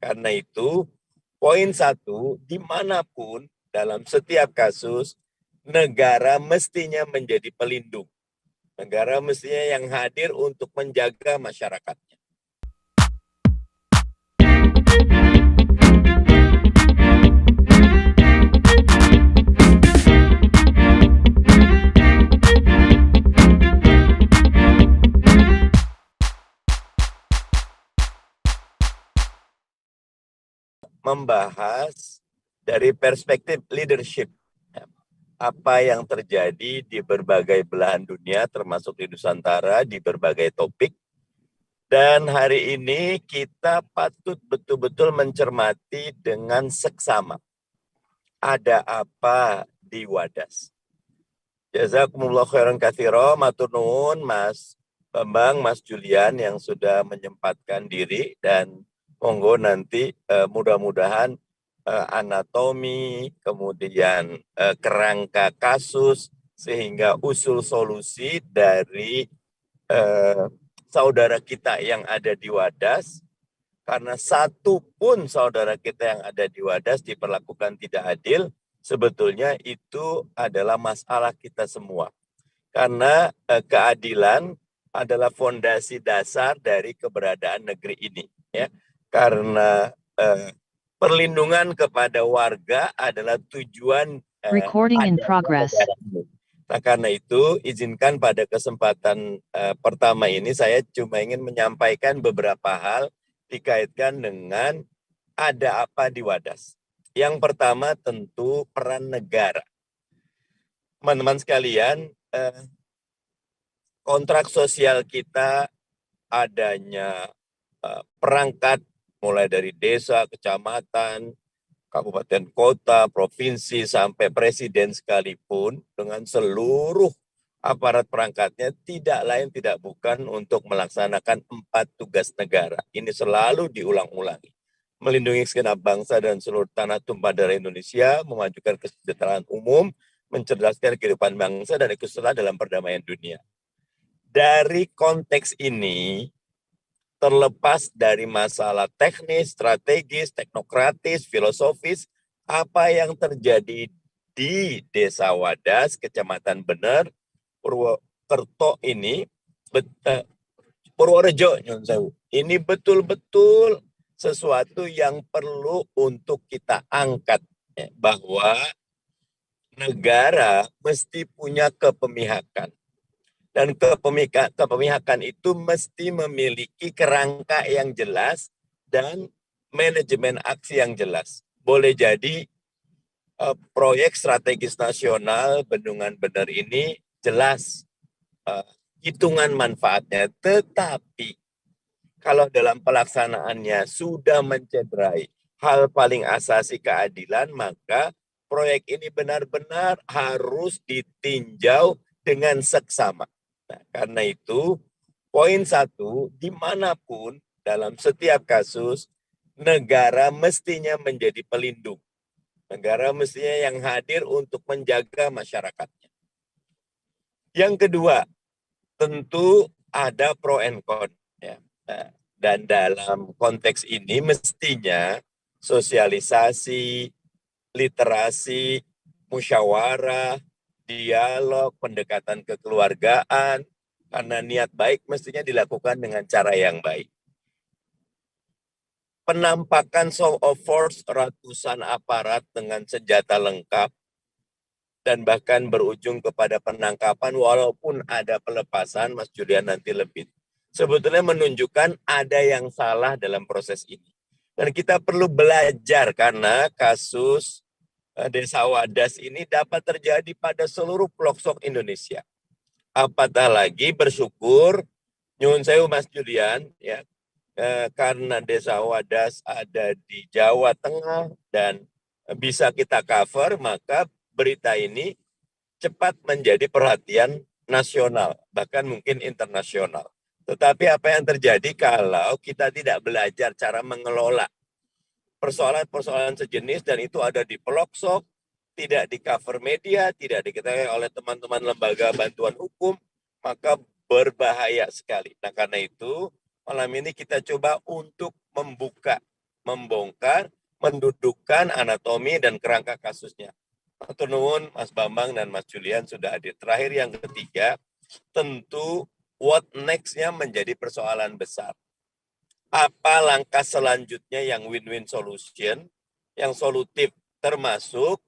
Karena itu, poin satu, dimanapun dalam setiap kasus, negara mestinya menjadi pelindung. Negara mestinya yang hadir untuk menjaga masyarakatnya. Membahas dari perspektif leadership, apa yang terjadi di berbagai belahan dunia, termasuk di Nusantara, di berbagai topik. Dan hari ini kita patut betul-betul mencermati dengan seksama. Ada apa di Wadas? Jazakumullah khairan katsira, matur nuwun Mas Bambang, Mas Julian yang sudah menyempatkan diri, dan monggo nanti mudah-mudahan anatomi, kemudian kerangka kasus, sehingga usul solusi dari saudara kita yang ada di Wadas, karena satu pun saudara kita yang ada di Wadas diperlakukan tidak adil, sebetulnya itu adalah masalah kita semua. Karena keadilan adalah fondasi dasar dari keberadaan negeri ini, ya. Karena perlindungan kepada warga adalah tujuan Recording in progress. Nah, karena itu izinkan pada kesempatan pertama ini saya cuma ingin menyampaikan beberapa hal dikaitkan dengan ada apa di Wadas. Yang pertama tentu peran negara. Teman-teman sekalian, kontrak sosial kita adanya perangkat mulai dari desa, kecamatan, kabupaten kota, provinsi, sampai presiden sekalipun dengan seluruh aparat perangkatnya tidak lain tidak bukan untuk melaksanakan 4 tugas negara. Ini selalu diulang-ulangi. Melindungi segenap bangsa dan seluruh tanah tumpah darah Indonesia, memajukan kesejahteraan umum, mencerdaskan kehidupan bangsa dan ikut serta dalam perdamaian dunia. Dari konteks ini, terlepas dari masalah teknis, strategis, teknokratis, filosofis, apa yang terjadi di Desa Wadas, Kecamatan Bener, Purwokerto ini, Purworejo, ini betul-betul sesuatu yang perlu untuk kita angkat, bahwa negara mesti punya kepemihakan. Dan kepemihakan itu mesti memiliki kerangka yang jelas dan manajemen aksi yang jelas. Boleh jadi proyek strategis nasional Bendungan Bener ini jelas hitungan manfaatnya, tetapi kalau dalam pelaksanaannya sudah mencederai hal paling asasi keadilan, maka proyek ini benar-benar harus ditinjau dengan seksama. Nah, karena itu, poin satu, dimanapun dalam setiap kasus, negara mestinya menjadi pelindung. Negara mestinya yang hadir untuk menjaga masyarakatnya. Yang kedua, tentu ada pro and con. Ya. Dan dalam konteks ini mestinya sosialisasi, literasi, musyawarah, dialog, pendekatan kekeluargaan, karena niat baik mestinya dilakukan dengan cara yang baik. Penampakan show of force ratusan aparat dengan senjata lengkap dan bahkan berujung kepada penangkapan walaupun ada pelepasan, Mas Julian nanti lebih, sebetulnya menunjukkan ada yang salah dalam proses ini. Dan kita perlu belajar karena kasus Desa Wadas ini dapat terjadi pada seluruh pelosok Indonesia. Apatah lagi bersyukur, nyuwun sewu Mas Julian, ya, karena Desa Wadas ada di Jawa Tengah dan bisa kita cover, maka berita ini cepat menjadi perhatian nasional, bahkan mungkin internasional. Tetapi apa yang terjadi kalau kita tidak belajar cara mengelola persoalan-persoalan sejenis, dan itu ada di pelosok, tidak di cover media, tidak diketahui oleh teman-teman lembaga bantuan hukum, maka berbahaya sekali. Nah, karena itu malam ini kita coba untuk membuka membongkar, mendudukkan anatomi dan kerangka kasusnya. Matur nuwun Mas Bambang dan Mas Julian sudah hadir. Terakhir yang ketiga, tentu what next-nya menjadi persoalan besar. Apa langkah selanjutnya yang win-win solution, yang solutif, termasuk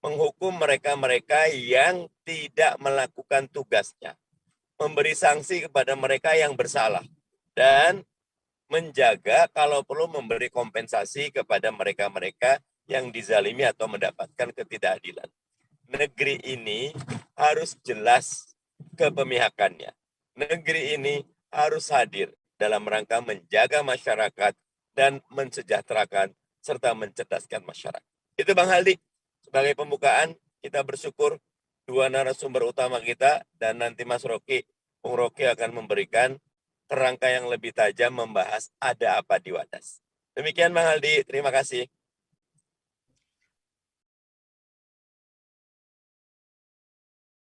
menghukum mereka-mereka yang tidak melakukan tugasnya, memberi sanksi kepada mereka yang bersalah, dan menjaga kalau perlu memberi kompensasi kepada mereka-mereka yang dizalimi atau mendapatkan ketidakadilan. Negeri ini harus jelas kepemihakannya. Negeri ini harus hadir dalam rangka menjaga masyarakat dan mensejahterakan serta mencerdaskan masyarakat. Itu Bang Haldi. Sebagai pembukaan, kita bersyukur dua narasumber utama kita dan nanti Mas Rocky, Bung Rocky akan memberikan kerangka yang lebih tajam membahas ada apa di Wadas. Demikian Bang Haldi, terima kasih.